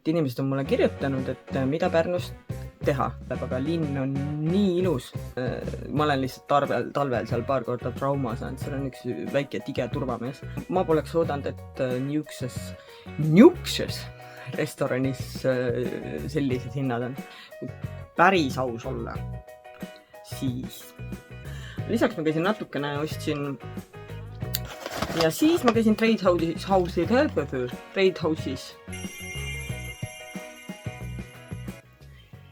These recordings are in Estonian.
inimesed on mulle kirjutanud, et mida Pärnus teha, aga linn on nii ilus. Ma olen lihtsalt talvel seal paar korda trauma saanud, seal on üks väike tige turvamees. Ma poleks oodanud, et niukses restoranis sellised hinnad on. Päris aus olla. Siis. Lisaks ma käisin natukene, ostsin ja siis ma käisin Trade House'is.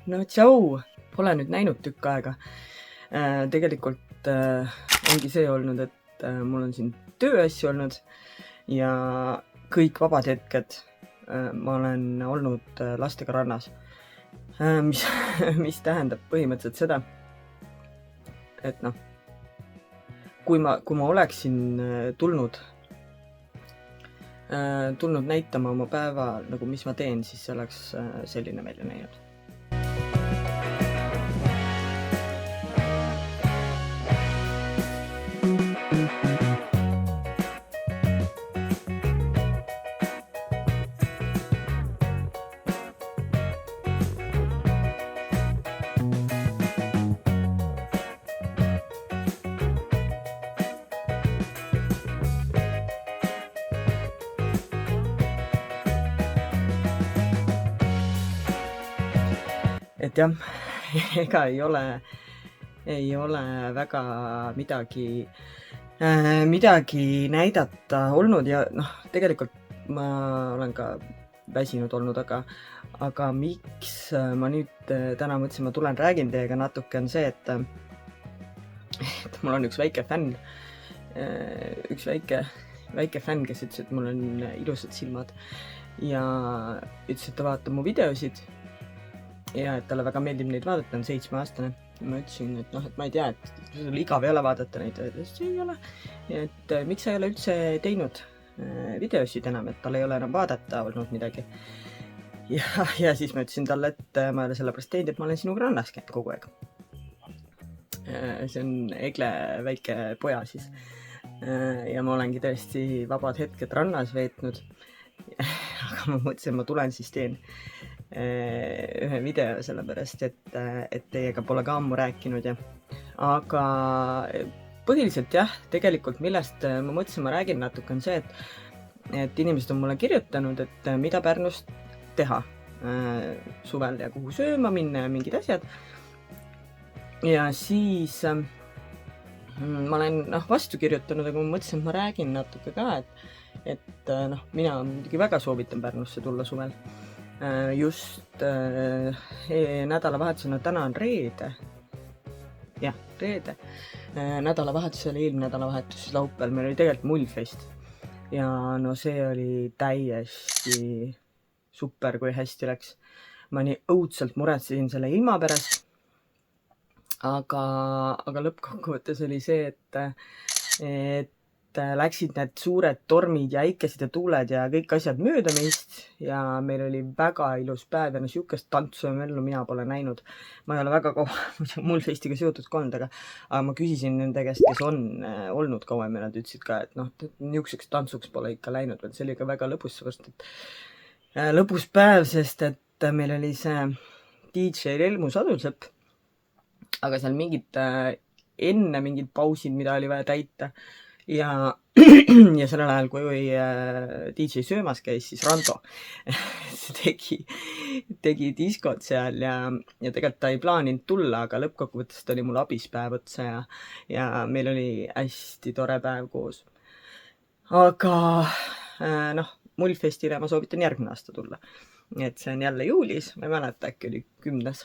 No tšau, pole nüüd näinud tükk aega. Tegelikult ongi see olnud, et mul on siin tööasju olnud ja kõik vabad hetked ma olen olnud lastega rannas. Mis tähendab põhimõtteliselt seda, et noh, kui ma oleksin tulnud näitama oma päeva, nagu mis ma teen, siis see oleks selline välja näinud. Et jah, ega ei ole väga midagi näidata olnud ja noh, tegelikult ma olen ka väsinud olnud, aga miks ma nüüd täna mõtlesin, ma tulen räägin teiega natuke, on see, et mul on üks väike fänn, kes ütles, et mul on ilusad silmad ja ütles, et ta vaatab mu videosid ja et talle väga meeldib neid vaadata, on 7-aastane. Ma ütlesin, et noh, et ma ei tea, et sul igav ei ole vaadata neid, see ei ole. Et miks sa ei ole üldse teinud videosid enam, et tal ei ole enam vaadata olnud midagi. Ja siis ma ütlesin talle, et ma ei ole sellepärast teinud, et ma olen sinuga rannas käinud kogu aeg. See on Egle väike poja siis. Ja ma olengi tõesti vabad hetked rannas veetnud. Aga ma mõtlesin, ma tulen siis teen ühe video sellepärast, et teiega pole ka ammu rääkinud ja aga põhiliselt jah, tegelikult millest ma mõtlesin, ma räägin natuke on see, et inimesed on mulle kirjutanud, et mida Pärnus teha suvel ja kuhu sööma minna ja mingid asjad ja siis ma olen vastu kirjutanud, aga ma mõtlesin, et ma räägin natuke ka, et mina muidugi väga soovitan Pärnusse tulla suvel. Just nädalavahetusena, täna on reede. Jah, reede. Nädalavahetusel, eelmine nädalavahetus, laupäeval meil oli tegelikult Mullfest. Ja no see oli täiesti super, kui hästi läks. Ma nii õudselt muretsesin selle ilma pärast. Aga lõppkokkuvõttes oli see, et läksid need suured tormid ja äikesed ja tuuled ja kõik asjad mööda meist ja meil oli väga ilus päev ja siukest tantsu ja möllu mina pole näinud. Ma ei ole väga kaua Mullfestiga seotud olnud, aga ma küsisin nende käest, kes on olnud kauem ja nad ütlesid ka, et niisuguseks tantsuks pole ikka läinud, vaid see oli ka väga lõbus päev, sest et meil oli see DJ Relmu Sadulsepp, aga seal enne mingid pausid, mida oli vaja täita. Ja sellel ajal, kui DJ söömas käis, siis Rando tegi diskot seal ja tegelikult ta ei plaaninud tulla, aga lõppkokkuvõttes ta oli mul abispäev otsa ja meil oli hästi tore päev koos. Aga Mullfestile ma soovitan järgmine aasta tulla. Et see on jälle juulis, ma ei mäleta, äkki oli 10.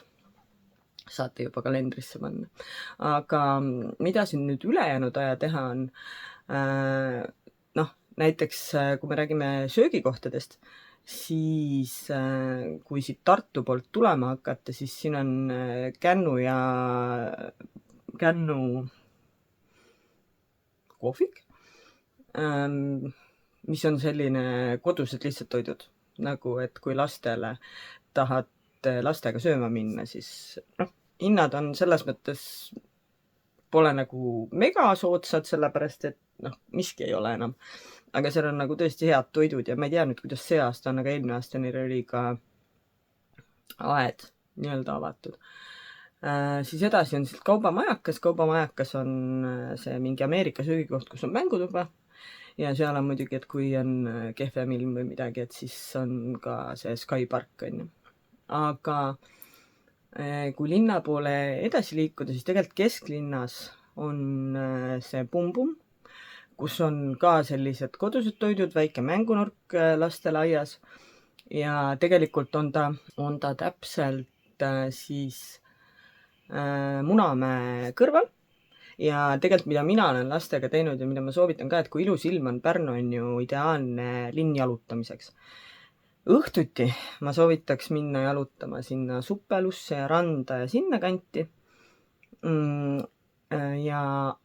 Saate juba kalendrisse panna. Aga mida siin nüüd ülejäänud aja teha on, näiteks kui me räägime söögikohtadest, siis kui siit Tartu poolt tulema hakata, siis siin on Kännu kohvik, mis on selline kodused lihtsalt toidud, nagu et kui lastele tahad lastega sööma minna, siis hinnad on selles mõttes pole nagu mega soodsad, sellepärast et miski ei ole enam. Aga seal on nagu tõesti head toidud ja ma ei tea nüüd, kuidas see aasta on, aga eelmine aasta neil oli ka aed nii-öelda avatud. Siis edasi on siit kaubamajakas on see mingi Ameerika söögikoht, kus on mängutuba ja seal on muidugi, et kui on kehvem ilm või midagi, et siis on ka see Sky Park on ju. Aga kui linna poole edasi liikuda, siis tegelikult kesklinnas on see Bum Bum, kus on ka sellised kodused toidud, väike mängunurk lasteaias ja tegelikult on ta täpselt siis Munamäe kõrval ja tegelikult, mida mina olen lastega teinud ja mida ma soovitan ka, et kui ilus ilm on, Pärnu on ju ideaalne linn jalutamiseks. Õhtuti ma soovitaks minna jalutama sinna Suppelusse ja randa ja sinna kanti. Ja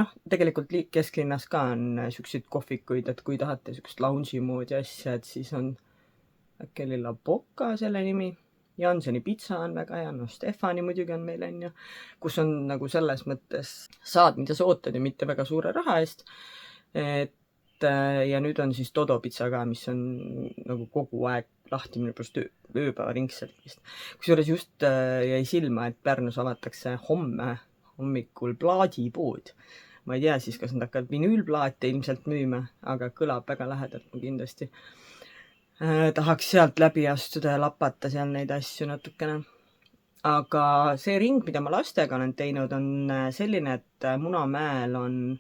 noh, tegelikult kesklinnas ka on siukseid kohvikuid, et kui tahate siukest lounge'i moodi asja, et siis on äkki oli La Boca selle nimi. Janseni pitsa on väga hea, no Stefani muidugi on meil on ju, kus on nagu selles mõttes saad, mida sa ootad ja mitte väga suure raha eest. Ja nüüd on siis Dodo pitsa ka, mis on nagu kogu aeg lahti minu pärast ööpäevaringselt vist. Kusjuures just jäi silma, et Pärnus avatakse homme hommikul plaadipood. Ma ei tea siis, kas nad hakkavad vinüülplaate ilmselt müüma, aga kõlab väga lähedalt ma kindlasti. Tahaks sealt läbi astuda ja lapata seal neid asju natukene. Aga see ring, mida ma lastega olen teinud, on selline, et Munamäel on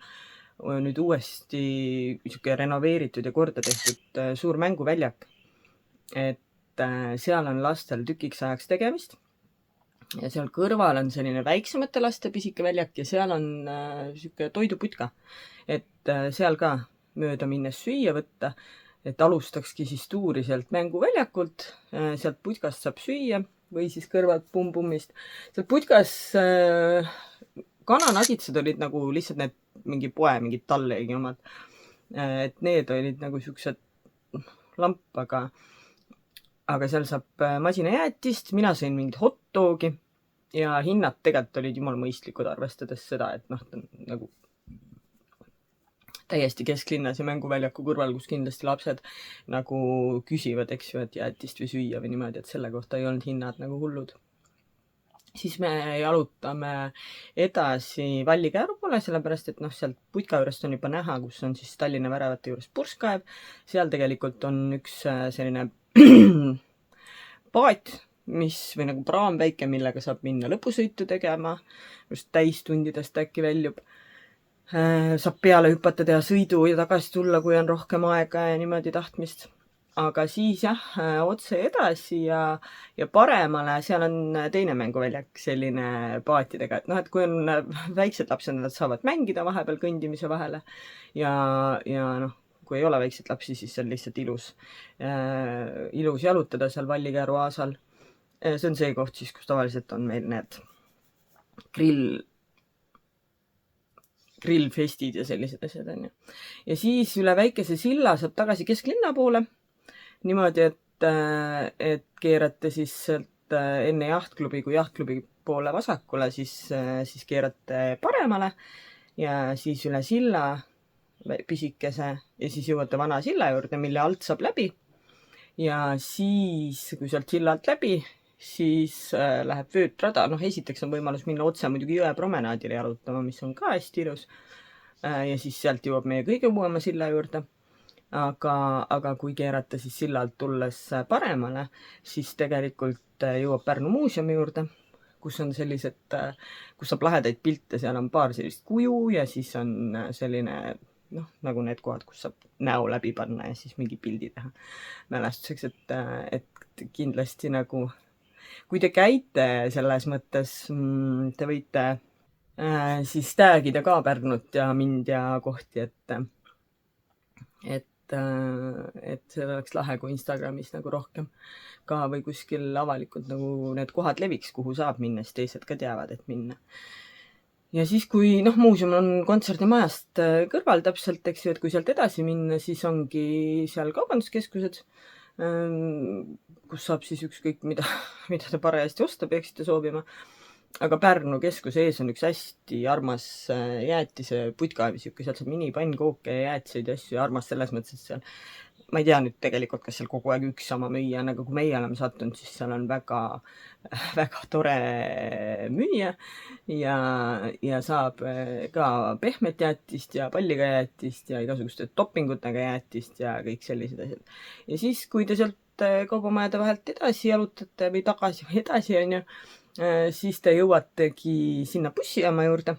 nüüd uuesti renoveeritud ja korda tehtud suur mänguväljak. Et seal on lastel tükiks ajaks tegemist. Ja seal kõrval on selline väiksemate laste pisike väljak ja seal on siuke toiduputka. Et seal ka mööda minnes süüa võtta. Et alustakski siis tuuri sealt mänguväljakult, sealt putkast saab süüa või siis kõrvalt Bum Bumist. Sealt putkas kananagitsed olid nagu lihtsalt need mingi mingid tallegi omad. Et need olid nagu siuksed lamp, aga seal saab masinajäätist, mina sõin mingit hot dogi ja hinnad tegelikult olid jumal mõistlikud, arvestades seda, et noh, nagu täiesti kesklinnas ja mänguväljaku kõrval, kus kindlasti lapsed nagu küsivad, eks ju, et jäätist või süüa või niimoodi, et selle kohta ei olnud hinnad nagu hullud. Siis me jalutame edasi Vallikääru poole, sellepärast, et noh, sealt putka juurest on juba näha, kus on siis Tallinna väravate juures purskkaev. Seal tegelikult on üks selline paat, või nagu praam väike, millega saab minna lõpusõitu tegema, just täistundidest äkki väljub. Saab peale hüpata, teha sõidu ja tagasi tulla, kui on rohkem aega ja niimoodi tahtmist. Aga siis jah, otse edasi ja paremale, seal on teine mänguväljak selline paatidega, et noh, et kui on väiksed lapsed, nad saavad mängida vahepeal kõndimise vahele ja noh, kui ei ole väikseid lapsi, siis see on lihtsalt ilus jalutada seal Vallikääru aasal. See on see koht siis, kus tavaliselt on meil need grillfestid ja sellised asjad on ju. Ja siis üle väikese silla saab tagasi kesklinna poole. Niimoodi, et keerate siis sealt enne jahtklubi, kui jahtklubi poole vasakule, siis keerate paremale ja siis üle silla pisikese ja siis jõuate vana silla juurde, mille alt saab läbi. Ja siis, kui sealt silla alt läbi, siis läheb vöötrada. Noh, esiteks on võimalus minna otse muidugi jõe promenaadile jalutama, mis on ka hästi ilus. Ja siis sealt jõuab meie kõige uuema silla juurde. Aga kui keerata siis silla alt tulles paremale, siis tegelikult jõuab Pärnu muuseumi juurde, kus on sellised, kus saab lahedaid pilte, seal on paar sellist kuju ja siis on selline, noh, nagu need kohad, kus saab näo läbi panna ja siis mingi pildi teha mälestuseks, et kindlasti nagu kui te käite selles mõttes, te võite siis tagida ka Pärnut ja mind ja kohti, et see oleks lahe, kui Instagramis nagu rohkem ka või kuskil avalikult nagu need kohad leviks, kuhu saab minna, siis teised ka teavad, et minna. Ja siis, kui noh, muuseum on kontserdimajast kõrval täpselt, eks ju, et kui sealt edasi minna, siis ongi seal kaubanduskeskused, kus saab siis ükskõik mida te parajasti osta peaksite soovima. Aga Pärnu keskuse ees on üks hästi armas jäätise putka, sealt saab minipannnkooke ja jäätiseid asju ja armas selles mõttes, et seal ma ei tea nüüd tegelikult, kas seal kogu aeg üks sama müüja on, aga kui meie oleme sattunud, siis seal on väga, väga tore müüja ja saab ka pehmet jäätist ja palliga jäätist ja igasuguste toppingutega jäätist ja kõik sellised asjad. Ja siis, kui te sealt kaubamajade vahelt edasi jalutate või tagasi või edasi, on ju, siis te jõuategi sinna bussijaama juurde.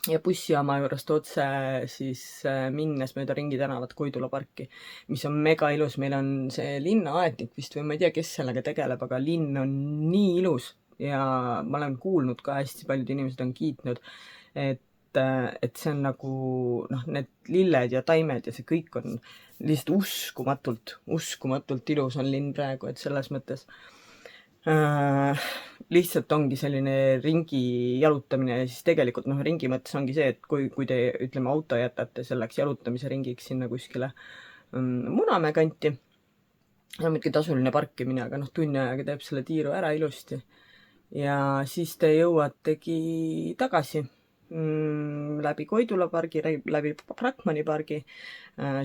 Ja bussijaama juurest otse siis minnes mööda Ringi tänavat Koidula parki, mis on mega ilus. Meil on see linnaaednik vist või ma ei tea, kes sellega tegeleb, aga linn on nii ilus ja ma olen kuulnud ka, hästi paljud inimesed on kiitnud, et see on nagu need lilled ja taimed ja see kõik on lihtsalt uskumatult ilus on linn praegu, et selles mõttes lihtsalt ongi selline ringi jalutamine ja siis tegelikult ringi mõttes ongi see, et kui te ütleme auto jätate selleks jalutamise ringiks sinna kuskile Munamäe kanti, muidugi tasuline parkimine, aga tunni ajaga teeb selle tiiru ära ilusti ja siis te jõuategi tagasi läbi Koidula pargi, läbi Brakmani pargi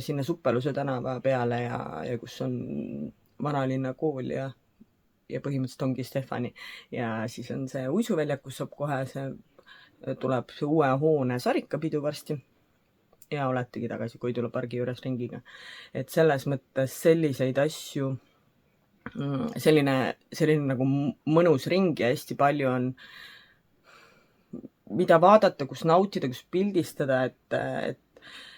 sinna Suppeluse tänava peale ja kus on vanalinna kool ja põhimõtteliselt ongi Stefani ja siis on see uisuväljak, kus saab kohe tuleb see uue hoone sarikapidu varsti ja oletegi tagasi Koidula pargi juures ringiga. Et selles mõttes selliseid asju, selline nagu mõnus ring ja hästi palju on, mida vaadata, kus nautida, kus pildistada,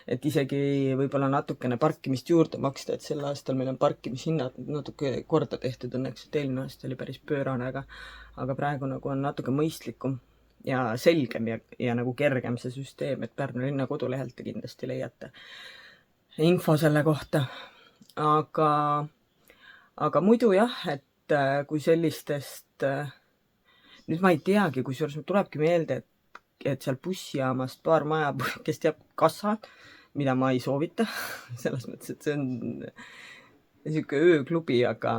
et isegi võib-olla natukene parkimist juurde maksta, et sel aastal meil on parkimishinnad natuke korda tehtud õnneks, et eelmine aasta oli päris pöörane, aga praegu nagu on natuke mõistlikum ja selgem ja nagu kergem see süsteem, et Pärnu linna kodulehelt te kindlasti leiate info selle kohta. Aga muidu jah, et kui sellistest, nüüd ma ei teagi, kusjuures tulebki meelde, et seal bussijaamast paar maja, kes teab kassad, mida ma ei soovita, selles mõttes, et see on niisugune ööklubi, aga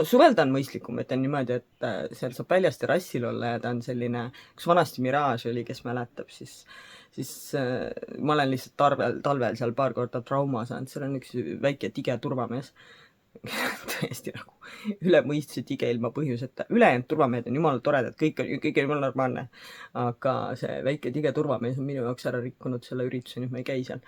suvel ta on mõistlikum, et on niimoodi, et seal saab väljas terrassil olla ja ta on selline, kus vanasti Mirage oli, kes mäletab, siis ma olen lihtsalt talvel seal paar korda trauma saanud, seal on üks väike tige turvamees, tõesti nagu üle mõistuse tige ilma põhjuseta. Ülejäänud turvamehed on jumala toredad, kõik on jumala normaalne. Aga see väike tige turvamees on minu jaoks ära rikkunud selle ürituse, nüüd ma ei käi seal.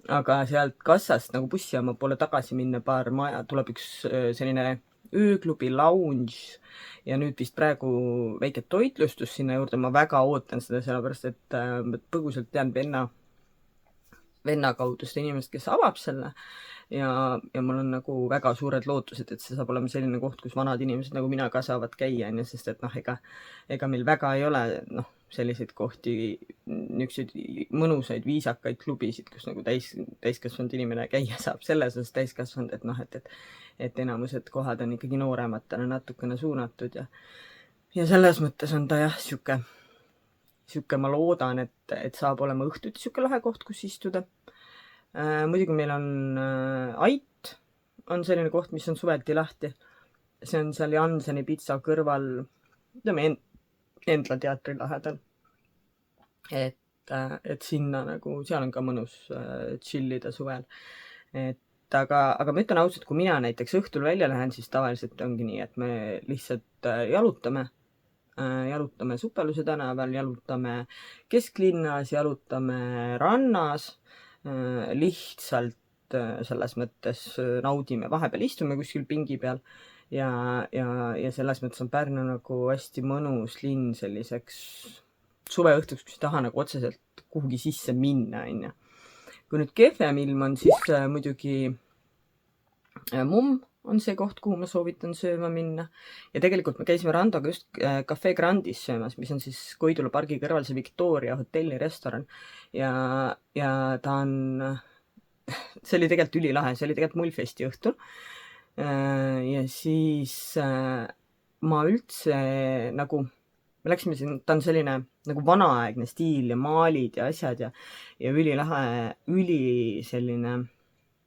Aga sealt kassast nagu bussijaama poole tagasi minna paar maja, tuleb üks selline ööklubi lounge ja nüüd vist praegu väike toitlustus sinna juurde. Ma väga ootan seda, sellepärast et põgusalt tean venna kaudu seda inimest, kes avab selle ja mul on nagu väga suured lootused, et see saab olema selline koht, kus vanad inimesed nagu mina ka saavad käia, sest et ega meil väga ei ole selliseid kohti, niisuguseid mõnusaid viisakaid klubisid, kus nagu täiskasvanud inimene käia saab, selles osas täiskasvanud, et enamused kohad on ikkagi noorematele natukene suunatud ja selles mõttes on ta jah, siuke ma loodan, et saab olema õhtuti siuke lahe koht, kus istuda. Muidugi meil on Ait, on selline koht, mis on suveti lahti. See on seal Janseni pitsa kõrval, Endla teatri lähedal. Et sinna nagu, seal on ka mõnus chillida suvel. Aga ma ütlen ausalt, kui mina näiteks õhtul välja lähen, siis tavaliselt ongi nii, et me lihtsalt jalutame Suppeluse tänaval, jalutame kesklinnas, jalutame rannas, lihtsalt selles mõttes naudime, vahepeal istume kuskil pingi peal ja selles mõttes on Pärnu nagu hästi mõnus linn selliseks suveõhtuks, kus ei taha nagu otseselt kuhugi sisse minna, on ju. Kui nüüd kehvem ilm on, siis muidugi Mumm on see koht, kuhu ma soovitan sööma minna. Ja tegelikult me käisime Randoga just Café Grandis söömas, mis on siis Koidula pargi kõrval see Victoria hotelli restoran. Ja ta on, see oli tegelikult ülilahe, see oli tegelikult Mullfesti õhtul. Ja siis ma üldse nagu, me läksime siin, ta on selline nagu vanaaegne stiil ja maalid ja asjad ja ülilahe, selline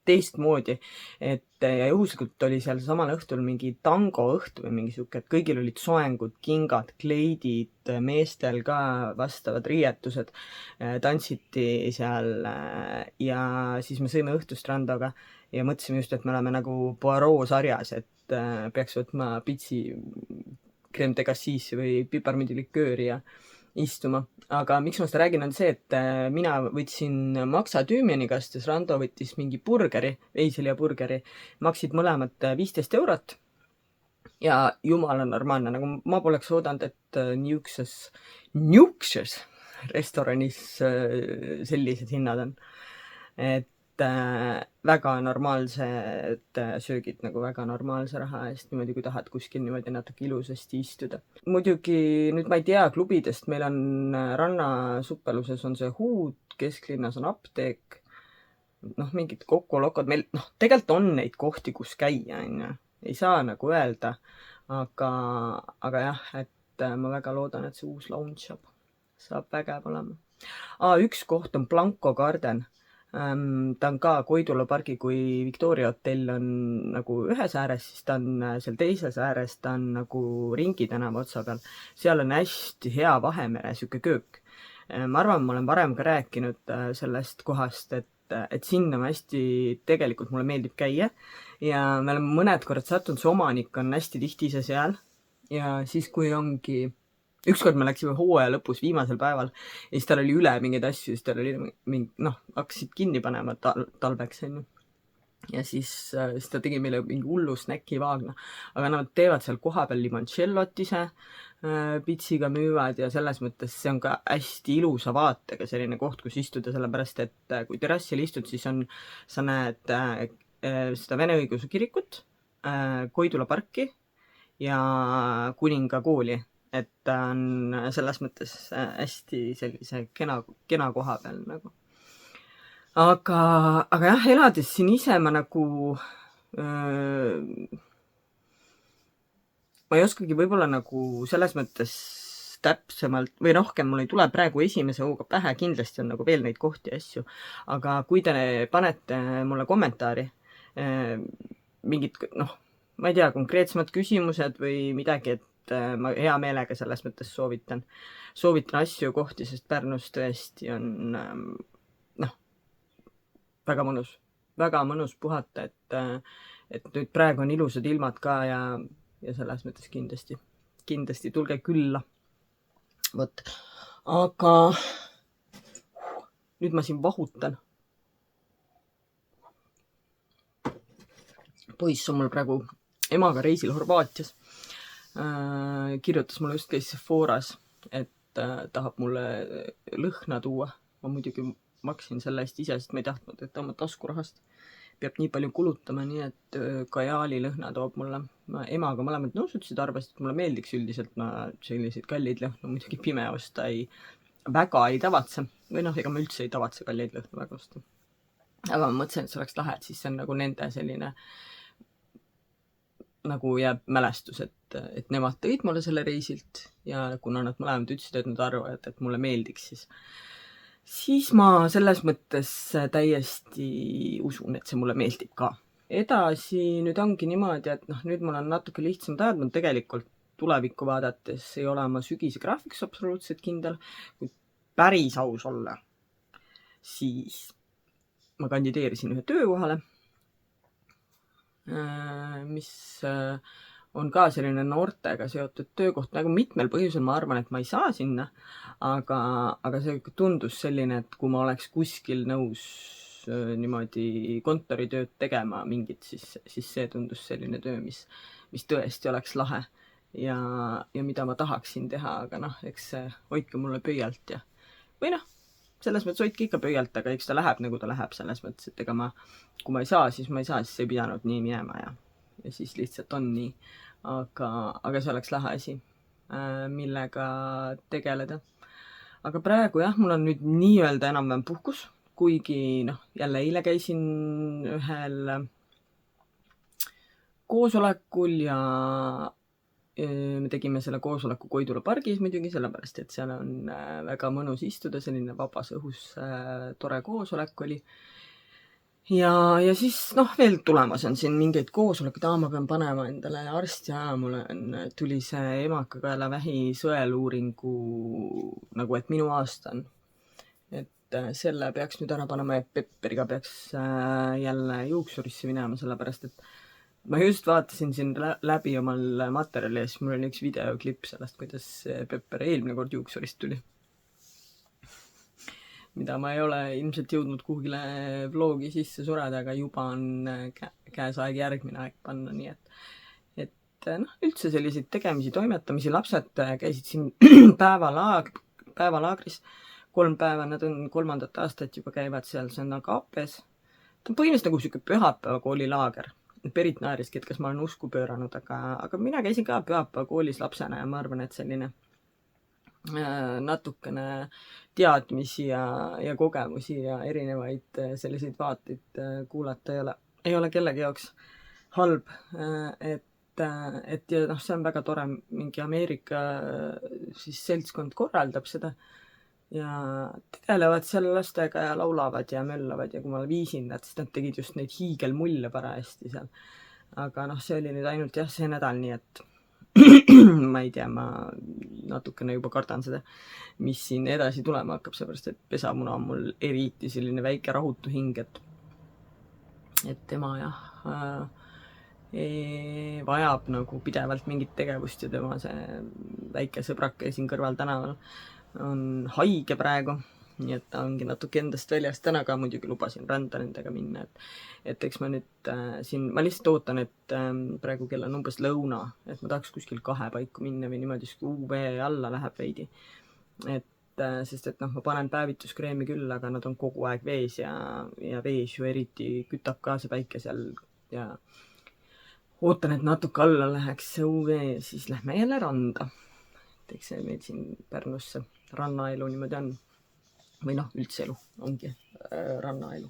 teistmoodi, et ja juhuslikult oli seal samal õhtul mingi tangoõhtu või mingi sihuke, et kõigil olid soengud, kingad, kleidid, meestel ka vastavad riietused, tantsiti seal ja siis me sõime õhtust Randoga ja mõtlesime just, et me oleme nagu Poirot sarjas, et peaks võtma pitsi crème de cassis või piparmündilikööri ja istuma. Aga miks ma seda räägin, on see, et mina võtsin Maksa Tüümjani-kastes, Rando võttis mingi burgeri, veiseljaburgeri, maksid mõlemad 15 eurot ja jumala normaalne, nagu ma poleks oodanud, et niukses restoranis sellised hinnad on. Et väga normaalsed söögid nagu väga normaalse raha eest, niimoodi kui tahad kuskil niimoodi natuke ilusasti istuda. Muidugi nüüd ma ei tea klubidest, meil on Ranna-Suppeluses on see Huud, kesklinnas on Apteek, mingid Kokolokod, meil tegelikult on neid kohti, kus käia, ei saa nagu öelda, aga jah, et ma väga loodan, et see uus lounge saab vägev olema. Üks koht on Blanco Garden. Ta on ka Koidula pargi, kui Victoria hotell on nagu ühes ääres, siis ta on seal teises ääres, ta on nagu Ringi tänava otsa peal. Seal on hästi hea Vahemere sihuke köök. Ma arvan, ma olen varem ka rääkinud sellest kohast, et sinna ma hästi, tegelikult mulle meeldib käia ja me oleme mõned korrad sattunud, see omanik on hästi tihti ise seal ja siis, kui ongi ükskord me läksime hooaja lõpus viimasel päeval ja siis tal oli üle mingeid asju, siis tal oli mingi, hakkasid kinni panema talveks, onju. Ja siis ta tegi meile mingi hullu snäkivaagna, aga nad teevad seal kohapeal limoncellot ise, pitsiga müüvad ja selles mõttes see on ka hästi ilusa vaatega selline koht, kus istuda, sellepärast et kui terrassil istud, siis sa näed seda Vene õigeusu kirikut, Koidula parki ja Kuninga kooli. Et ta on selles mõttes hästi sellise kena koha peal nagu. Aga jah, elades siin ise ma nagu ma ei oskagi võib-olla nagu selles mõttes täpsemalt või rohkem mul ei tule praegu esimese hooga pähe, kindlasti on nagu veel neid kohti ja asju, aga kui te panete mulle kommentaari mingid, ma ei tea, konkreetsemad küsimused või midagi, et ma hea meelega selles mõttes soovitan asju kohti, sest Pärnus tõesti on väga mõnus puhata, et nüüd praegu on ilusad ilmad ka ja selles mõttes kindlasti tulge külla. Vot, aga nüüd ma siin vahutan. Poiss on mul praegu emaga reisil Horvaatias. Kirjutas mulle just käis Sephoras, et tahab mulle lõhna tuua. Ma muidugi maksin selle eest ise, sest ma ei tahtnud, et oma taskurahast peab nii palju kulutama, nii et Kajaali lõhna toob mulle. Emaga mõlemad nõusutasid, arvasid, et mulle meeldiks üldiselt, ma selliseid kallid lõhnu muidugi pime osta väga ei tavatse. Või ega ma üldse ei tavatse kalleid lõhnu väga osta. Aga ma mõtlesin, et see oleks lahe, et siis see on nagu nende selline nagu jääb mälestus, et nemad tõid mulle selle reisilt ja kuna nad mõlemad ütlesid, et nad arvavad, et mulle meeldiks, siis ma selles mõttes täiesti usun, et see mulle meeldib ka. Edasi nüüd ongi niimoodi, et nüüd mul on natuke lihtsam ajad, ma tegelikult tulevikku vaadates ei ole oma sügise graafiks absoluutselt kindel, kui päris aus olla, siis ma kandideerisin ühe töökohale, mis on ka selline noortega seotud töökoht, nagu mitmel põhjusel ma arvan, et ma ei saa sinna, aga see tundus selline, et kui ma oleks kuskil nõus niimoodi kontoritööd tegema mingit, siis see tundus selline töö, mis tõesti oleks lahe ja mida ma tahaksin teha, aga eks see hoidke mulle pöialt ja või selles mõttes hoidke ikka pöialt, aga eks ta läheb nagu ta läheb selles mõttes, et ega kui ma ei saa, siis ma ei saa, siis ei pidanud nii minema ja siis lihtsalt on nii. Aga see oleks lahe asi, millega tegeleda. Aga praegu jah, mul on nüüd nii-öelda enam-vähem puhkus, kuigi jälle eile käisin ühel koosolekul ja me tegime selle koosoleku Koidula pargis muidugi, sellepärast, et seal on väga mõnus istuda, selline vabas õhus tore koosolek oli. ja siis veel tulemas on siin mingeid koosolekuid, ma pean panema endale arsti aja, mul tuli see emakakaelavähi sõeluuringu nagu, et minu aasta on. Et selle peaks nüüd ära panema ja Pepperiga peaks jälle juuksurisse minema, sellepärast et ma just vaatasin siin läbi omal materjali ja siis mul oli üks videoklipp sellest, kuidas Pepper eelmine kord juuksurist tuli. Mida ma ei ole ilmselt jõudnud kuhugile vlogi sisse sureda, aga juba on käes aeg järgmine aeg panna, nii et üldse selliseid tegemisi, toimetamisi, lapsed käisid siin päevalaagris 3 päeva, nad on 3. aastat juba käivad seal, see on Agapes. Ta on põhimõtteliselt nagu siuke pühapäeva koolilaager. Perit naeriski, et kas ma olen usku pööranud, aga mina käisin ka pühapäeva koolis lapsena ja ma arvan, et selline natukene teadmisi ja kogemusi ja erinevaid selliseid vaateid kuulata ei ole kellegi jaoks halb. Et ja see on väga tore, mingi Ameerika siis seltskond korraldab seda ja tegelevad seal lastega ja laulavad ja möllavad ja kui ma viisin nad, siis nad tegid just neid hiigelmulle parajasti seal. Aga see oli nüüd ainult see nädal, nii et ma ei tea, ma natukene juba kardan seda, mis siin edasi tulema hakkab, seepärast, et pesamuna on mul eriti selline väike rahutu hing, et tema vajab nagu pidevalt mingit tegevust ja tema see väike sõbrake siin kõrval tänaval on haige praegu, nii et ta ongi natuke endast väljas. Täna ka muidugi lubasin randa nendega minna, et eks ma nüüd siin, ma lihtsalt ootan, et praegu kell on umbes lõuna, et ma tahaks kuskil 2 paiku minna või niimoodi, UV alla läheb veidi. Sest et ma panen päevituskreemi küll, aga nad on kogu aeg vees ja vees ju eriti kütab ka see päike seal ja ootan, et natuke alla läheks see UV ja siis lähme jälle randa. Eks see meil siin Pärnus rannaelu niimoodi on. Või üldse elu ongi rannaelu.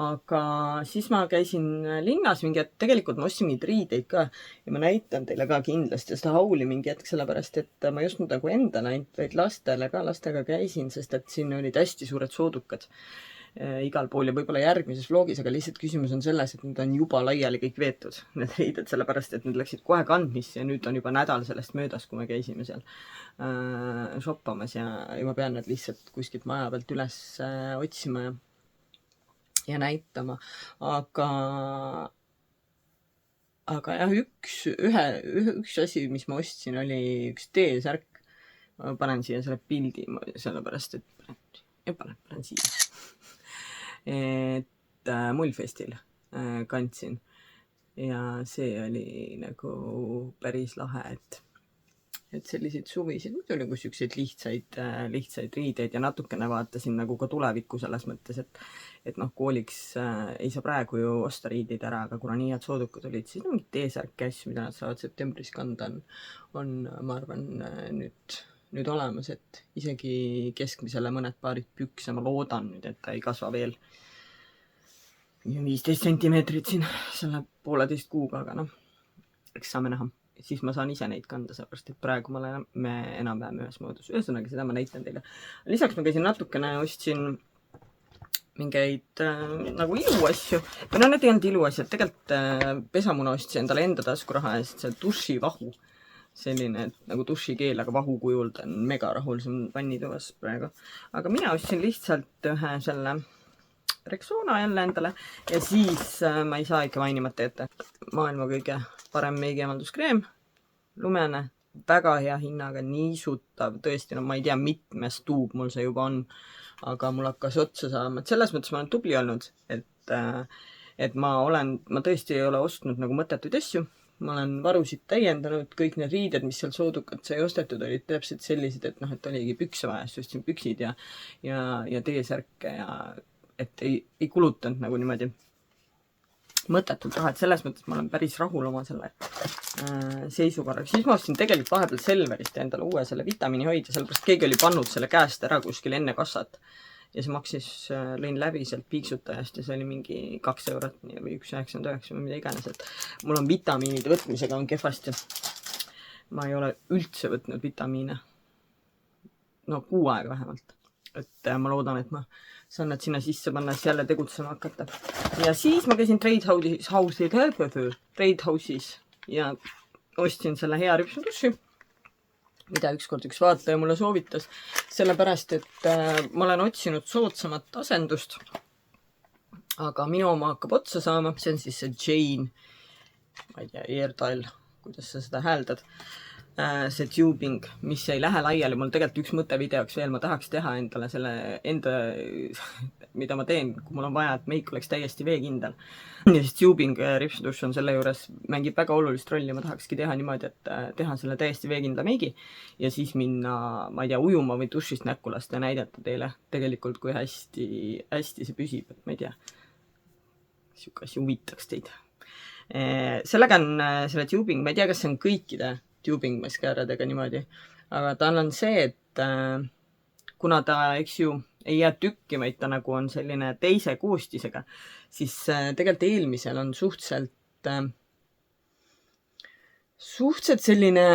Aga siis ma käisin linnas mingi hetk, tegelikult ma ostsin mingid riideid ka ja ma näitan teile ka kindlasti seda hauli mingi hetk, sellepärast et ma just nagu endale ainult, vaid lastega käisin, sest et siin olid hästi suured soodukad igal pool ja võib-olla järgmises vlogis, aga lihtsalt küsimus on selles, et need on juba laiali kõik veetud, need riided, sellepärast et need läksid kohe kandmisse ja nüüd on juba nädal sellest möödas, kui me käisime seal shoppamas ja ma pean need lihtsalt kuskilt maja pealt üles otsima ja näitama. Aga jah, üks asi, mis ma ostsin, oli üks T-särk. Ma panen siia selle pildi, sellepärast, et panen siia. Et Mullfestil kandsin ja see oli nagu päris lahe, et selliseid suvisid, muidu nagu siukseid lihtsaid riideid ja natukene vaatasin nagu ka tulevikku selles mõttes, et kooliks ei saa praegu ju osta riideid ära, aga kuna nii head soodukad olid, siis mingid T-särki asju, mida nad saavad septembris kanda, on ma arvan nüüd olemas, et isegi keskmisele mõned paarid pükse, ma loodan nüüd, et ta ei kasva veel 15 sentimeetrit siin selle 1,5 kuuga, aga eks saame näha. Siis ma saan ise neid kanda, sellepärast, et praegu me enam-vähem ühes moodus. Ühesõnaga, seda ma näitan teile. Lisaks ma käisin natukene, ostsin mingeid nagu iluasju. Või need ei olnud iluasjad, tegelikult pesamuna ostsin endale enda taskuraha eest, see dušivahu. Selline nagu dušikeel, aga vahu kujul, ta on mega rahul, see on vannitoas praegu. Aga mina ostsin lihtsalt ühe selle Rexona jälle endale ja siis ma ei saa ikka mainimata jätta. Maailma kõige parem meigiemalduskreem, lumene, väga hea hinnaga, niisutav, tõesti, ma ei tea, mitmes tuub mul see juba on, aga mul hakkas otsa saama. Et selles mõttes ma olen tubli olnud, et ma tõesti ei ole ostnud nagu mõttetuid asju. Ma olen varusid täiendanud, kõik need riided, mis seal soodukad sai ostetud, olid täpselt sellised, et oligi pükse vaja, siis ostsin püksid ja T-särke ja et ei kulutanud nagu niimoodi mõttetult raha, et selles mõttes ma olen päris rahul oma selle seisukorraga. Siis ma ostsin tegelikult vahepeal Selverist endale uue selle vitamiinihoidja, sellepärast keegi oli pannud selle käest ära kuskil enne kassat ja see maksis, lõin läbi sealt piiksutajast ja see oli mingi 2 eurot või 1,99 või mida iganes, et mul on vitamiinide võtmisega on kehvasti. Ma ei ole üldse võtnud vitamiine. Kuu aega vähemalt. Et ma loodan, et ma saan nad sinna sisse panna, siis jälle tegutsema hakata. Ja siis ma käisin Trade House'is ja ostsin selle hea ripsuduši, mida ükskord üks vaataja mulle soovitas, sellepärast, et ma olen otsinud soodsamat asendust, aga minu oma hakkab otsa saama. See on siis see Jane, ma ei tea, Airtile, kuidas sa seda hääldad. See tubing, mis ei lähe laiali. Mul tegelikult üks mõte videoks veel, ma tahaks teha endale selle mida ma teen, kui mul on vaja, et meik oleks täiesti veekindel. Ja siis tubing ripsuduš on selle juures, mängib väga olulist rolli. Ma tahakski teha niimoodi, et teha selle täiesti veekindla meigi ja siis minna, ma ei tea, ujuma või dušist näkku lasta ja näidata teile tegelikult, kui hästi see püsib, et ma ei tea, siuke asi huvitaks teid. Sellega on selle tubing, ma ei tea, kas see on kõikide tubing mascaradega niimoodi, aga tal on see, et kuna ta, eks ju, ei jää tükki, vaid ta nagu on selline teise koostisega, siis tegelikult eelmisel on suhteliselt selline,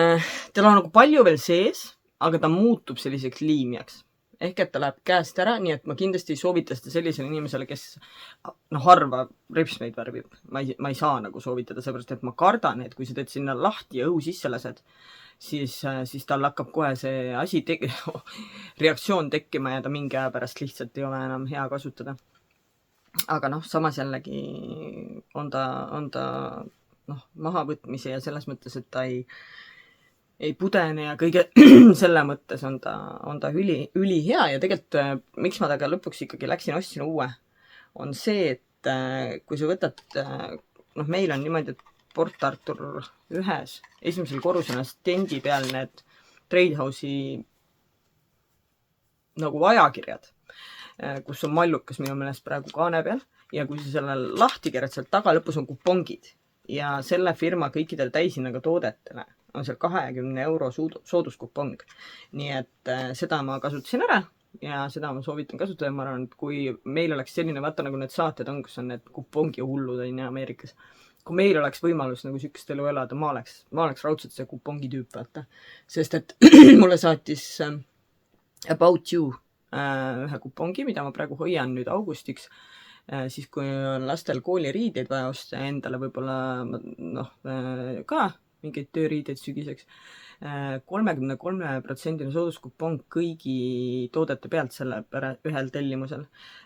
tal on nagu palju veel sees, aga ta muutub selliseks liimjaks. Ehk et ta läheb käest ära, nii et ma kindlasti ei soovita seda sellisele inimesele, kes harva ripsmeid värvib. Ma ei saa nagu soovitada, seepärast, et ma kardan, et kui sa teed sinna lahti ja õhu sisse lased, siis tal hakkab kohe see asi reaktsioon tekkima ja ta mingi aja pärast lihtsalt ei ole enam hea kasutada. Aga samas jällegi on ta mahavõtmise ja selles mõttes, et ta ei pudene ja kõige selle mõttes on ta üli hea ja tegelikult miks ma taga lõpuks ikkagi läksin ostsin uue, on see, et kui sa võtad, meil on niimoodi, et Port Arthur 1 esimesel korrusel on stendi peal need Trade House'i nagu ajakirjad, kus on mallukas minu meelest praegu kaane peal ja kui sa selle lahti keerad, seal taga lõpus on kupongid ja selle firma kõikidele täishinnaga toodetele on seal 20 € sooduskupong. Nii et seda ma kasutasin ära ja seda ma soovitan kasutada. Ma arvan, et kui meil oleks selline, vaata nagu need saated on, kus on need kupongi hullud Ameerikas. Kui meil oleks võimalus nagu sükest elu elada, ma oleks raudselt see kupongi tüüp, vaata. Sest et mulle saatis About You ühe kupongi, mida ma praegu hoian nüüd augustiks. Siis kui on lastel kooliriideid vaja osta ja endale võib-olla ka mingeid tööriideid sügiseks, 33% sooduskupong kõigi toodete pealt ühel tellimusel.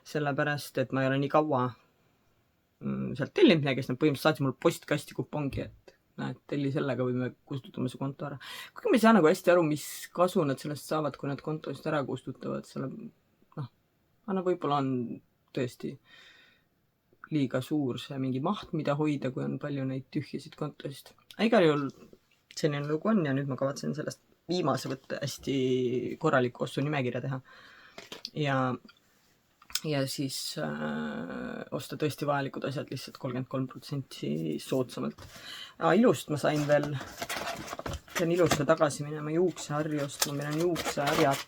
Sellepärast, et ma ei ole nii kaua sealt tellinud midagi, sest nad põhimõtteliselt saatsid mul postkasti kupongi, et telli sellega võime kustutama su konto ära. Kuigi ma ei saa nagu hästi aru, mis kasu nad sellest saavad, kui nad kontost ära kustutavad. Võib-olla on tõesti liiga suur see mingi maht, mida hoida, kui on palju neid tühjasid kontosid. Igal juhul selline lugu on ja nüüd ma kavatsen sellest viimase võtta hästi korraliku ostu nimekirja teha. Ja siis osta tõesti vajalikud asjad lihtsalt 33% soodsamalt. Ilust ma sain veel, pean ilusse tagasi minema juukseharju ostma, meil on juukseharjad.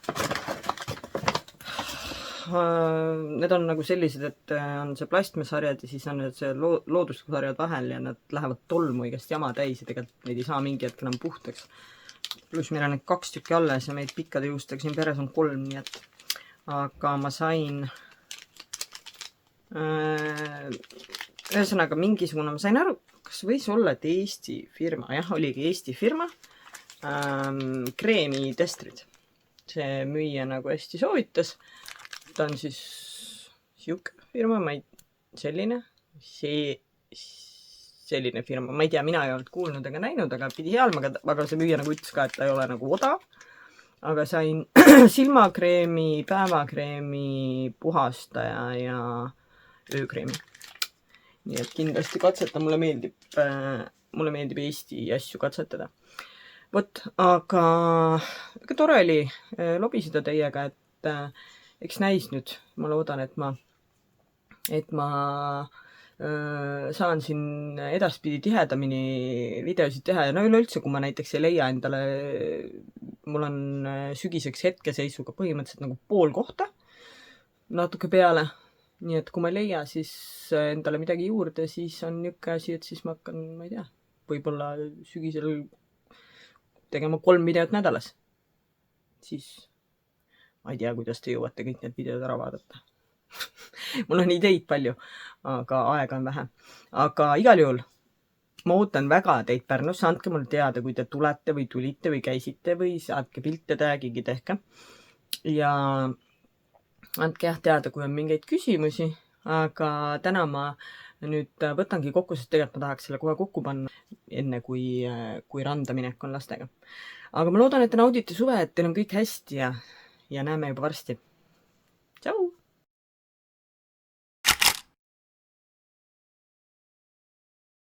Need on nagu sellised, et on see plastmasharjad ja siis on need see looduslikud harjad vahel ja nad lähevad tolmu igast jama täis ja tegelikult neid ei saa mingi hetk enam puhtaks. Pluss meil on need 2 tükki alles ja meid pikkade juustega siin peres on 3, nii et aga ma sain ühesõnaga mingisugune, ma sain aru, kas võis olla, et Eesti firma, jah, oligi Eesti firma, kreemitestrid. See müüja nagu hästi soovitas. Ta on siis siuke firma, selline firma, ma ei tea, mina ei olnud kuulnud ega näinud, aga pidi hea olema, aga see müüja nagu ütles ka, et ta ei ole nagu odav. Aga sain silmakreemi, päevakreemi, puhastaja ja öökreemi. Nii et kindlasti katseta, mulle meeldib Eesti asju katsetada. Vot, aga tore oli lobiseda teiega, et eks näis nüüd, ma loodan, et ma saan siin edaspidi tihedamini videosid teha ja üleüldse, kui ma näiteks ei leia endale, mul on sügiseks hetkeseisuga põhimõtteliselt nagu pool kohta natuke peale, nii et kui ma ei leia siis endale midagi juurde, siis on niuke asi, et siis ma hakkan, ma ei tea, võib-olla sügisel tegema 3 videot nädalas. Siis ma ei tea, kuidas te jõuate kõik need videod ära vaadata. mul on ideid palju, aga aega on vähe. Aga igal juhul ma ootan väga teid Pärnusse, andke mulle teada, kui te tulete või tulite või käisite või saatke pilte, tag'ige tehke. Ja andke jah teada, kui on mingeid küsimusi, aga täna ma nüüd võtangi kokku, sest tegelikult ma tahaks selle kohe kokku panna, enne kui randa minek on lastega. Aga ma loodan, et te naudite suve, et teil on kõik hästi ja näeme juba varsti. Tšau!